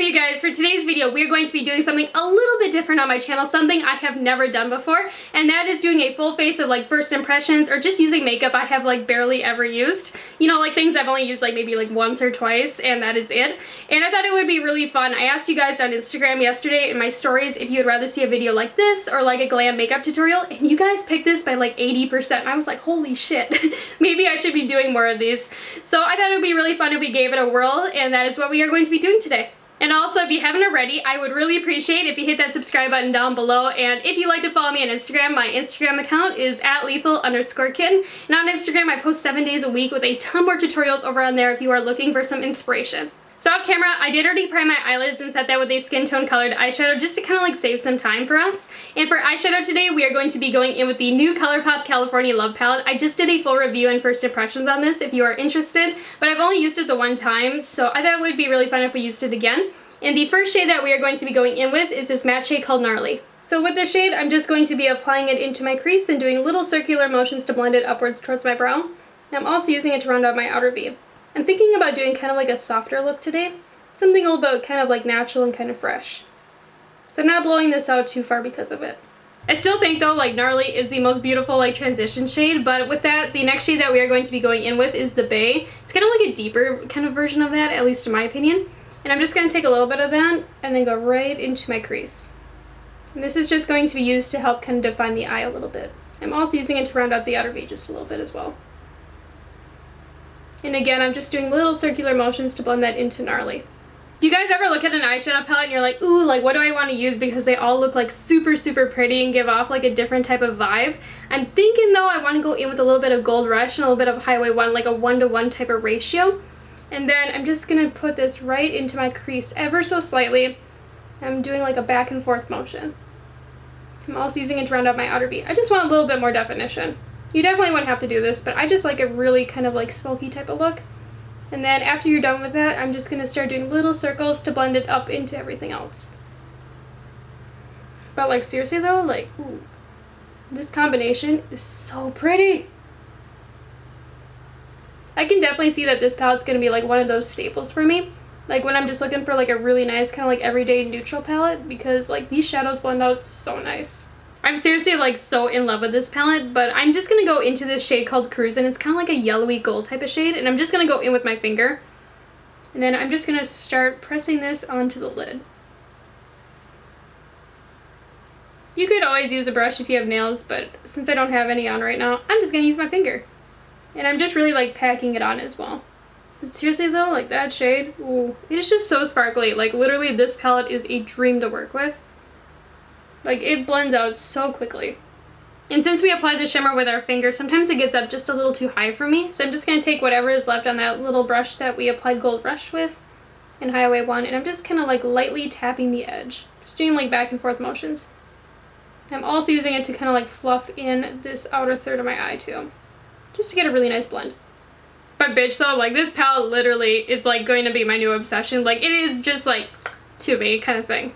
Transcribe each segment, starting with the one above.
you guys, for today's video we are going to be doing something a little bit different on my channel, something I have never done before, and that is doing a full face of like first impressions or just using makeup I have like barely ever used. You know, like things I've only used like maybe like once or twice and that is it. And I thought it would be really fun. I asked you guys on Instagram yesterday in my stories if you would rather see a video like this or like a glam makeup tutorial, and you guys picked this by like 80%. I was like, holy shit, maybe I should be doing more of these. So I thought it would be really fun if we gave it a whirl, and that is what we are going to be doing today. And also, if you haven't already, I would really appreciate if you hit that subscribe button down below. And if you'd like to follow me on Instagram, my Instagram account is @lethal_kitten. And on Instagram, I post 7 days a week with a ton more tutorials over on there if you are looking for some inspiration. So off camera, I did already prime my eyelids and set that with a skin tone colored eyeshadow just to kind of like save some time for us. And for eyeshadow today, we are going to be going in with the new Colourpop California Love palette. I just did a full review and first impressions on this if you are interested, but I've only used it the one time, so I thought it would be really fun if we used it again. And the first shade that we are going to be going in with is this matte shade called Gnarly. So with this shade, I'm just going to be applying it into my crease and doing little circular motions to blend it upwards towards my brow. And I'm also using it to round out my outer V. I'm thinking about doing kind of like a softer look today. Something a little bit kind of like natural and kind of fresh. So I'm not blowing this out too far because of it. I still think though like Gnarly is the most beautiful like transition shade, but with that, the next shade that we are going to be going in with is the Bay. It's kind of like a deeper kind of version of that, at least in my opinion. And I'm just going to take a little bit of that and then go right into my crease. And this is just going to be used to help kind of define the eye a little bit. I'm also using it to round out the outer V just a little bit as well. And again, I'm just doing little circular motions to blend that into Gnarly. If you guys ever look at an eyeshadow palette and you're like, ooh, like what do I want to use because they all look like super pretty and give off like a different type of vibe, I'm thinking though I want to go in with a little bit of Gold Rush and a little bit of Highway 1, like a 1:1 type of ratio. And then I'm just going to put this right into my crease ever so slightly. I'm doing like a back and forth motion. I'm also using it to round out my outer V. I just want a little bit more definition. You definitely wouldn't have to do this, but I just like a really kind of like smoky type of look. And then after you're done with that, I'm just going to start doing little circles to blend it up into everything else. But like seriously though, like, ooh, this combination is so pretty. I can definitely see that this palette's going to be like one of those staples for me. Like when I'm just looking for like a really nice kind of like everyday neutral palette, because like these shadows blend out so nice. I'm seriously like so in love with this palette, but I'm just going to go into this shade called Cruisin'. It's kind of like a yellowy gold type of shade, and I'm just going to go in with my finger. And then I'm just going to start pressing this onto the lid. You could always use a brush if you have nails, but since I don't have any on right now, I'm just going to use my finger. And I'm just really like packing it on as well. But seriously though, like that shade, ooh, it is just so sparkly. Like literally this palette is a dream to work with. Like it blends out so quickly. And since we applied the shimmer with our finger, sometimes it gets up just a little too high for me. So I'm just going to take whatever is left on that little brush that we applied Gold Rush with in Highway 1, and I'm just kind of like lightly tapping the edge. Just doing like back and forth motions. I'm also using it to kind of like fluff in this outer third of my eye too. Just to get a really nice blend. But bitch, so like this palette literally is like going to be my new obsession. Like it is just like to me kind of thing.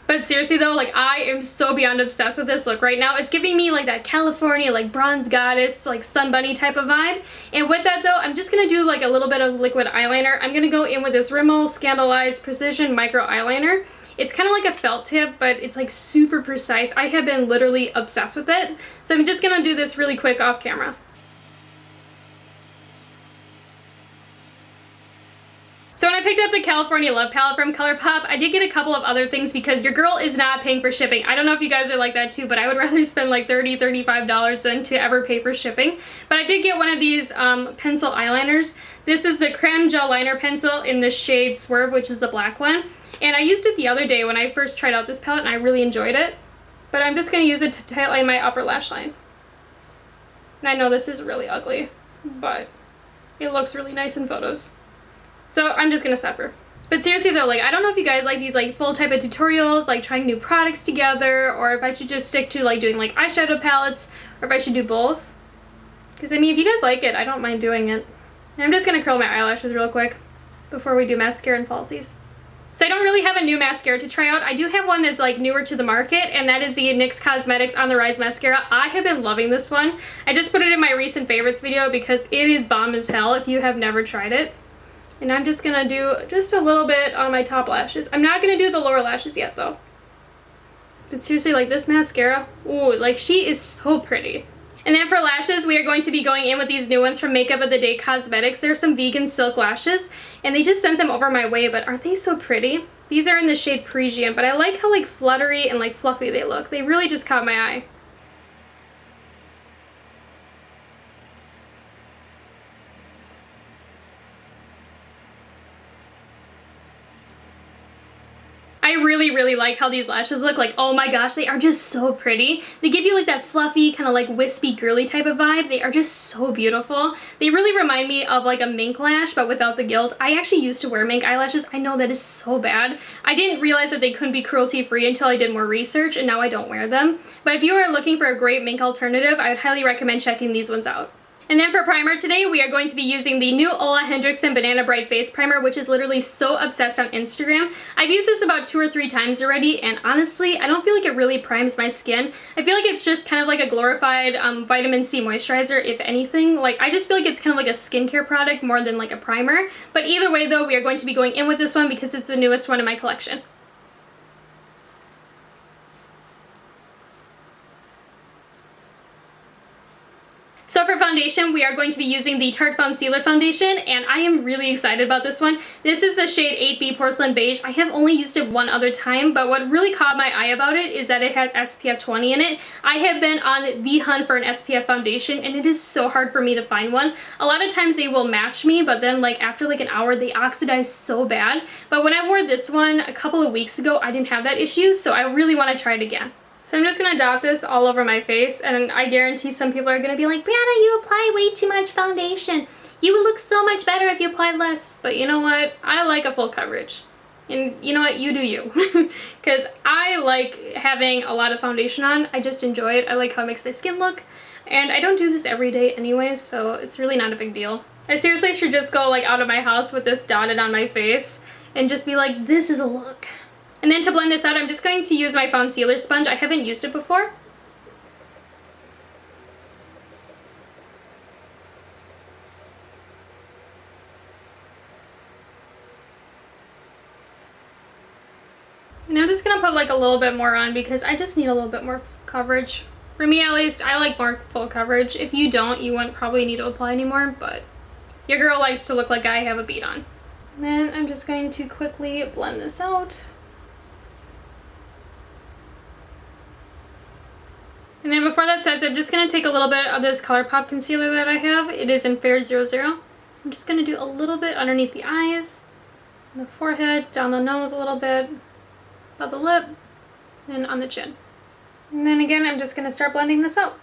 But seriously though, like I am so beyond obsessed with this look right now. It's giving me like that California like bronze goddess like sun bunny type of vibe. And with that though, I'm just gonna do like a little bit of liquid eyeliner. I'm gonna go in with this Rimmel Scandalized Precision Micro Eyeliner. It's kind of like a felt tip, but it's like super precise. I have been literally obsessed with it. So I'm just gonna do this really quick off camera. So when I picked up the California Love palette from Colourpop, I did get a couple of other things because your girl is not paying for shipping. I don't know if you guys are like that too, but I would rather spend like $30, $35 than to ever pay for shipping. But I did get one of these pencil eyeliners. This is the Creme Gel Liner Pencil in the shade Swerve, which is the black one. And I used it the other day when I first tried out this palette and I really enjoyed it. But I'm just going to use it to tightline my upper lash line. And I know this is really ugly, but it looks really nice in photos. So I'm just gonna suffer. But seriously though, like I don't know if you guys like these like full type of tutorials, like trying new products together, or if I should just stick to like doing like eyeshadow palettes, or if I should do both. Because I mean, if you guys like it, I don't mind doing it. And I'm just gonna curl my eyelashes real quick before we do mascara and falsies. So I don't really have a new mascara to try out. I do have one that's like newer to the market, and that is the NYX Cosmetics On The Rise mascara. I have been loving this one. I just put it in my recent favorites video because it is bomb as hell if you have never tried it. And I'm just gonna do just a little bit on my top lashes. I'm not gonna do the lower lashes yet though. But seriously, like this mascara, ooh, like she is so pretty. And then for lashes, we are going to be going in with these new ones from Makeup of the Day Cosmetics. They're some vegan silk lashes, and they just sent them over my way, but aren't they so pretty? These are in the shade Parisian, but I like how like fluttery and like fluffy they look. They really just caught my eye. I really like how these lashes look. Like, oh my gosh, they are just so pretty. They give you like that fluffy, kind of like wispy, girly type of vibe. They are just so beautiful. They really remind me of like a Mink lash, but without the gilt. I actually used to wear Mink eyelashes. I know that is so bad. I didn't realize that they couldn't be cruelty free until I did more research, and now I don't wear them. But if you are looking for a great Mink alternative, I would highly recommend checking these ones out. And then for primer today, we are going to be using the new Ole Henriksen Banana Bright Face Primer, which is literally so obsessed on Instagram. I've used this about 2 or 3 times already, and honestly, I don't feel like it really primes my skin. I feel like it's just kind of like a glorified vitamin C moisturizer, if anything. Like, I just feel like it's kind of like a skincare product more than like a primer. But either way though, we are going to be going in with this one because it's the newest one in my collection. So for foundation, we are going to be using the Tarte Foundcealer foundation, and I am really excited about this one. This is the shade 8B Porcelain Beige. I have only used it one other time, but what really caught my eye about it is that it has SPF 20 in it. I have been on the hunt for an SPF foundation, and it is so hard for me to find one. A lot of times they will match me, but then like after like an hour, they oxidize so bad. But when I wore this one a couple of weeks ago, I didn't have that issue, so I really want to try it again. So I'm just going to dot this all over my face, and I guarantee some people are going to be like, Breyonna, you apply way too much foundation. You would look so much better if you applied less. But you know what? I like a full coverage. And you know what? You do you. Because I like having a lot of foundation on. I just enjoy it. I like how it makes my skin look. And I don't do this every day anyways, so it's really not a big deal. I seriously should just go like out of my house with this dotted on my face and just be like, this is a look. And then to blend this out, I'm just going to use my Foundcealer sponge. I haven't used it before. And I'm just going to put like a little bit more on because I just need a little bit more coverage. For me at least, I like more full coverage. If you don't, you wouldn't probably need to apply anymore, but your girl likes to look like I have a bead on. And then I'm just going to quickly blend this out. And then before that sets, I'm just going to take a little bit of this Colourpop concealer that I have. It is in Fair 00. I'm just going to do a little bit underneath the eyes, the forehead, down the nose a little bit, above the lip, and on the chin. And then again, I'm just going to start blending this out.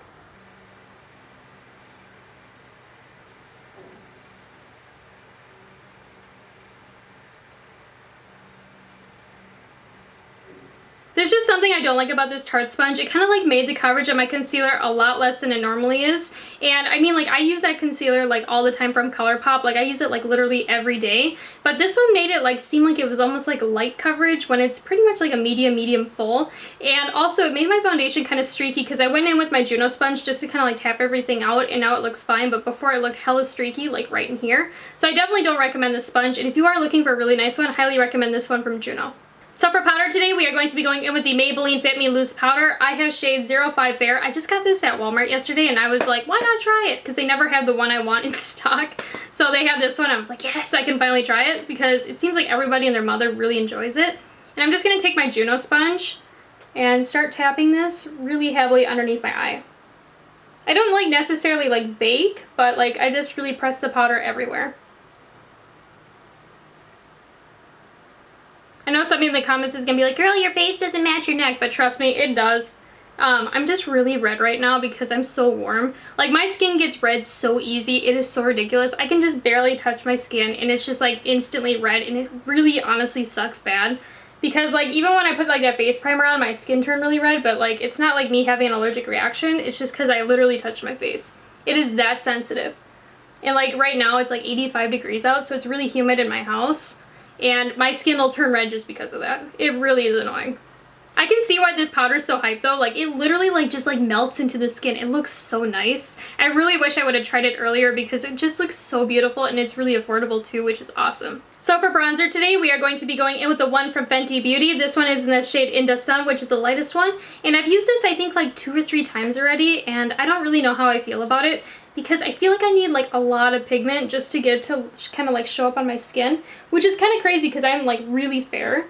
There's just something I don't like about this Tarte sponge. It kind of like made the coverage of my concealer a lot less than it normally is. And I mean, like, I use that concealer like all the time from Colourpop. Like, I use it like literally every day. But this one made it like seem like it was almost like light coverage when it's pretty much like a medium full. And also it made my foundation kind of streaky because I went in with my Juno sponge just to kind of like tap everything out, and now it looks fine. But before it looked hella streaky, like right in here. So I definitely don't recommend this sponge. And if you are looking for a really nice one, I highly recommend this one from Juno. So for powder today, we are going to be going in with the Maybelline Fit Me Loose Powder. I have shade 05 Fair. I just got this at Walmart yesterday, and I was like, why not try it? Because they never have the one I want in stock. So they have this one. I was like, yes, I can finally try it, because it seems like everybody and their mother really enjoys it. And I'm just going to take my Juno sponge and start tapping this really heavily underneath my eye. I don't like necessarily like bake, but like I just really press the powder everywhere. I know somebody in the comments is going to be like, girl, your face doesn't match your neck, but trust me, it does. I'm just really red right now because I'm so warm. Like, my skin gets red so easy. It is so ridiculous. I can just barely touch my skin and it's just like instantly red, and it really honestly sucks bad. Because like even when I put like that base primer on, my skin turned really red, but like it's not like me having an allergic reaction. It's just because I literally touched my face. It is that sensitive. And like right now it's like 85 degrees out, so it's really humid in my house. And my skin will turn red just because of that. It really is annoying. I can see why this powder is so hyped though. Like, it literally like just like melts into the skin. It looks so nice. I really wish I would have tried it earlier because it just looks so beautiful and it's really affordable too, which is awesome. So for bronzer today, we are going to be going in with the one from Fenty Beauty. This one is in the shade Inda Sun, which is the lightest one. And I've used this I think like 2 or 3 times already, and I don't really know how I feel about it because I feel like I need like a lot of pigment just to get it to kind of like show up on my skin, which is kind of crazy because I'm like really fair.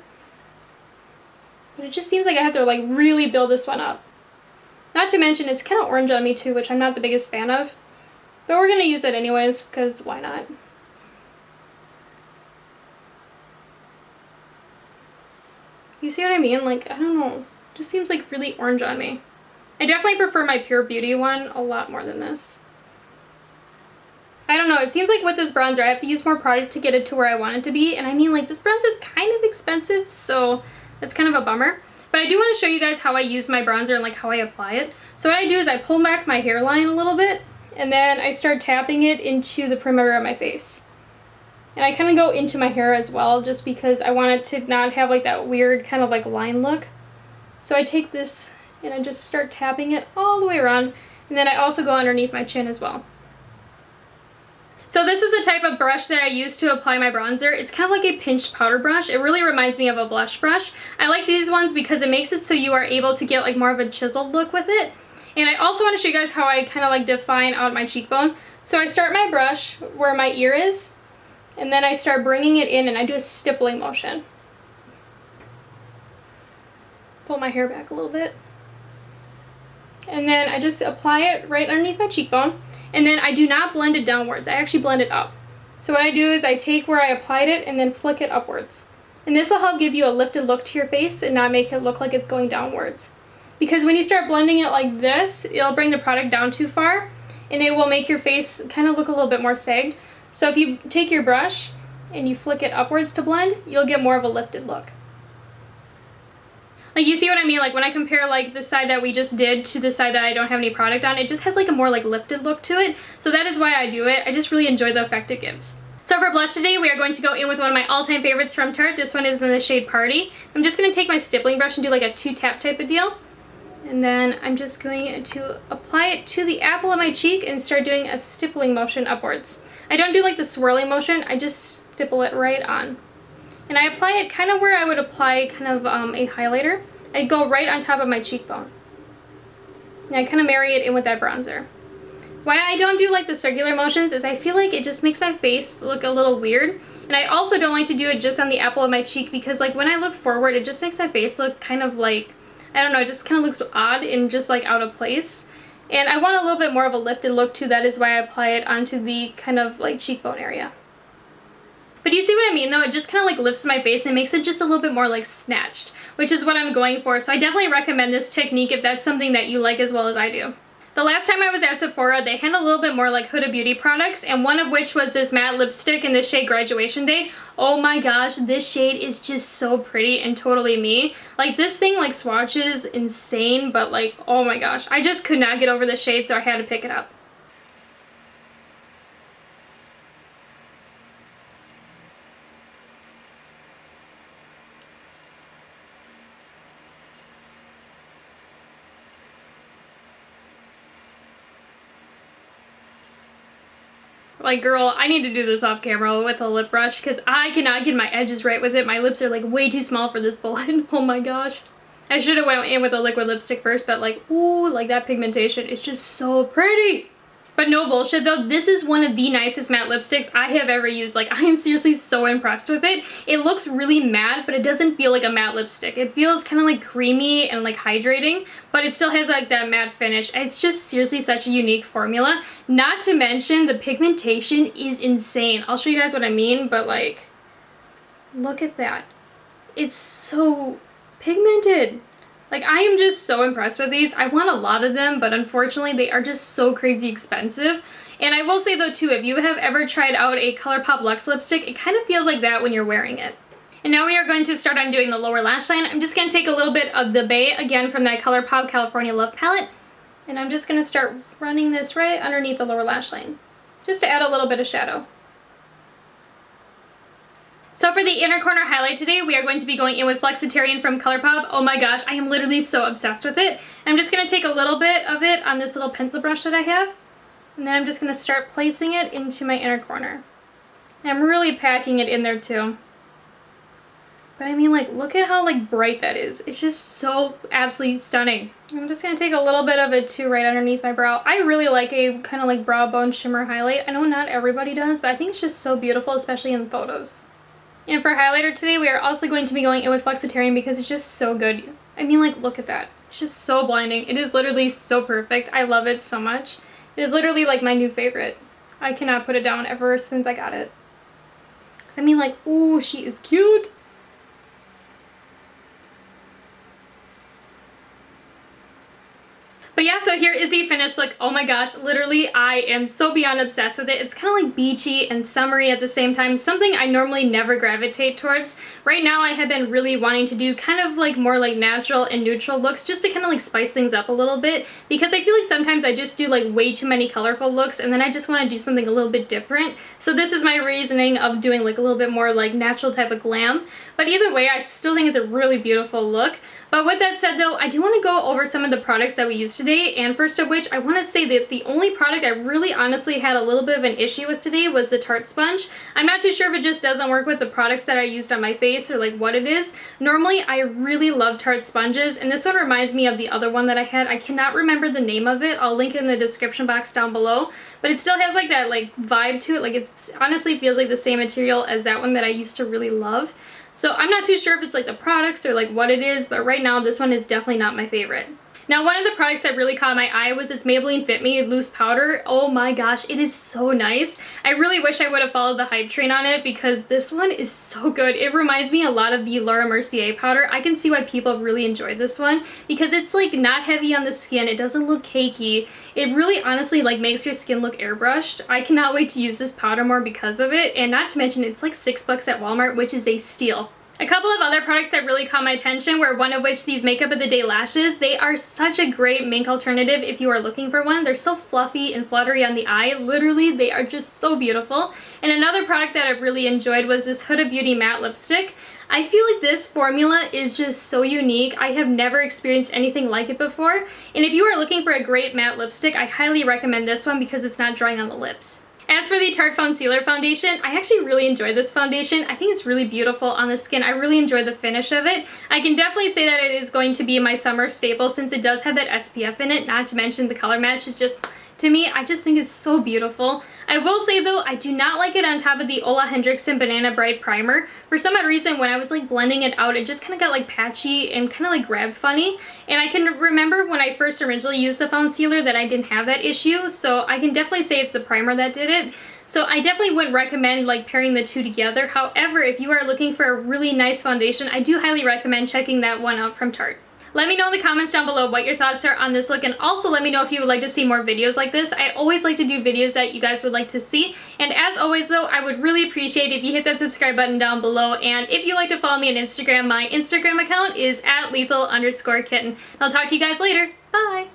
But it just seems like I have to like really build this one up. Not to mention it's kind of orange on me too, which I'm not the biggest fan of. But we're going to use it anyways because why not? You see what I mean? Like, I don't know. It just seems like really orange on me. I definitely prefer my Pure Beauty one a lot more than this. I don't know. It seems like with this bronzer, I have to use more product to get it to where I want it to be. And I mean, like, this bronzer is kind of expensive, so that's kind of a bummer. But I do want to show you guys how I use my bronzer and, like, how I apply it. So what I do is I pull back my hairline a little bit, and then I start tapping it into the perimeter of my face. And I kind of go into my hair as well, just because I want it to not have like that weird kind of like line look. So I take this and I just start tapping it all the way around, and then I also go underneath my chin as well. So this is the type of brush that I use to apply my bronzer. It's kind of like a pinched powder brush. It really reminds me of a blush brush. I like these ones because it makes it so you are able to get like more of a chiseled look with it. And I also want to show you guys how I kind of like define out my cheekbone. So I start my brush where my ear is, and then I start bringing it in and I do a stippling motion. Pull my hair back a little bit. And then I just apply it right underneath my cheekbone. And then I do not blend it downwards. I actually blend it up. So what I do is I take where I applied it and then flick it upwards. And this will help give you a lifted look to your face and not make it look like it's going downwards. Because when you start blending it like this, it'll bring the product down too far and it will make your face kind of look a little bit more sagged. So if you take your brush and you flick it upwards to blend, you'll get more of a lifted look. Like, you see what I mean? Like, when I compare like the side that we just did to the side that I don't have any product on, it just has like a more like lifted look to it. So that is why I do it. I just really enjoy the effect it gives. So for blush today, we are going to go in with one of my all-time favorites from Tarte. This one is in the shade Party. I'm just going to take my stippling brush and do like a 2-tap type of deal. And then I'm just going to apply it to the apple of my cheek and start doing a stippling motion upwards. I don't do like the swirling motion, I just stipple it right on. And I apply it kind of where I would apply kind of a highlighter. I go right on top of my cheekbone. And I kind of marry it in with that bronzer. Why I don't do like the circular motions is I feel like it just makes my face look a little weird. And I also don't like to do it just on the apple of my cheek because like when I look forward, it just makes my face look kind of like, I don't know, it just kind of looks odd and just like out of place. And I want a little bit more of a lifted look too. That is why I apply it onto the kind of like cheekbone area. But you see what I mean though? It just kind of like lifts my face and makes it just a little bit more like snatched, which is what I'm going for. So I definitely recommend this technique if that's something that you like as well as I do. The last time I was at Sephora, they had a little bit more like Huda Beauty products, and one of which was this matte lipstick in the shade Graduation Day. Oh my gosh, this shade is just so pretty and totally me. Like, this thing like swatches insane, but like, oh my gosh, I just could not get over the shade, so I had to pick it up. Like, girl, I need to do this off camera with a lip brush because I cannot get my edges right with it. My lips are like way too small for this bullet. Oh my gosh. I should have went in with a liquid lipstick first, but like, ooh, like that pigmentation is just so pretty. But no bullshit though, this is one of the nicest matte lipsticks I have ever used. Like, I am seriously so impressed with it. It looks really matte, but it doesn't feel like a matte lipstick. It feels kind of like creamy and like hydrating, but it still has like that matte finish. It's just seriously such a unique formula. Not to mention the pigmentation is insane. I'll show you guys what I mean, but like, look at that. It's so pigmented. Like, I am just so impressed with these. I want a lot of them, but unfortunately they are just so crazy expensive. And I will say though too, if you have ever tried out a Colourpop Luxe lipstick, it kind of feels like that when you're wearing it. And now we are going to start on doing the lower lash line. I'm just going to take a little bit of the Bay, again from that Colourpop California Love palette. And I'm just going to start running this right underneath the lower lash line, just to add a little bit of shadow. So for the inner corner highlight today, we are going to be going in with Flexitarian from Colourpop. Oh my gosh, I am literally so obsessed with it. I'm just going to take a little bit of it on this little pencil brush that I have, and then I'm just going to start placing it into my inner corner. I'm really packing it in there too. But I mean, like, look at how like bright that is. It's just so absolutely stunning. I'm just going to take a little bit of it too right underneath my brow. I really like a kind of like brow bone shimmer highlight. I know not everybody does, but I think it's just so beautiful, especially in photos. And for highlighter today, we are also going to be going in with Flexitarian because it's just so good. I mean, like, look at that. It's just so blinding. It is literally so perfect. I love it so much. It is literally like my new favorite. I cannot put it down ever since I got it. Because I mean, like, ooh, she is cute. But yeah, so here is the finished look. Oh my gosh, literally I am so beyond obsessed with it. It's kind of like beachy and summery at the same time, something I normally never gravitate towards. Right now I have been really wanting to do kind of like more like natural and neutral looks just to kind of like spice things up a little bit, because I feel like sometimes I just do like way too many colorful looks and then I just want to do something a little bit different. So this is my reasoning of doing like a little bit more like natural type of glam. But either way, I still think it's a really beautiful look. But with that said though, I do want to go over some of the products that we used today, and first of which I want to say that the only product I really honestly had a little bit of an issue with today was the Tarte sponge. I'm not too sure if it just doesn't work with the products that I used on my face or like what it is. Normally I really love Tarte sponges, and this one reminds me of the other one that I had. I cannot remember the name of it. I'll link it in the description box down below. But it still has like that like vibe to it. Like it honestly feels like the same material as that one that I used to really love. So I'm not too sure if it's like the products or like what it is, but right now this one is definitely not my favorite. Now, one of the products that really caught my eye was this Maybelline Fit Me loose powder. Oh my gosh, it is so nice. I really wish I would have followed the hype train on it because this one is so good. It reminds me a lot of the Laura Mercier powder. I can see why people really enjoy this one because it's like not heavy on the skin. It doesn't look cakey. It really honestly like makes your skin look airbrushed. I cannot wait to use this powder more because of it, and not to mention it's like $6 at Walmart, which is a steal. A couple of other products that really caught my attention were one of which these Makeup of the Day lashes. They are such a great Mink alternative if you are looking for one. They're so fluffy and fluttery on the eye. Literally, they are just so beautiful. And another product that I really enjoyed was this Huda Beauty matte lipstick. I feel like this formula is just so unique. I have never experienced anything like it before. And if you are looking for a great matte lipstick, I highly recommend this one because it's not drying on the lips. As for the Tarte Foundcealer foundation, I actually really enjoy this foundation. I think it's really beautiful on the skin. I really enjoy the finish of it. I can definitely say that it is going to be my summer staple since it does have that SPF in it, not to mention the color match is just, to me, I just think it's so beautiful. I will say though, I do not like it on top of the Ole Henriksen Banana Bright Primer. For some odd reason, when I was like blending it out, it just kind of got like patchy and kind of like grabbed funny. And I can remember when I first originally used the Foundcealer that I didn't have that issue, so I can definitely say it's the primer that did it. So I definitely wouldn't recommend like pairing the two together. However, if you are looking for a really nice foundation, I do highly recommend checking that one out from Tarte. Let me know in the comments down below what your thoughts are on this look, and also let me know if you would like to see more videos like this. I always like to do videos that you guys would like to see, and as always though, I would really appreciate if you hit that subscribe button down below, and if you like to follow me on Instagram, my Instagram account is @lethal_kitten. I'll talk to you guys later. Bye!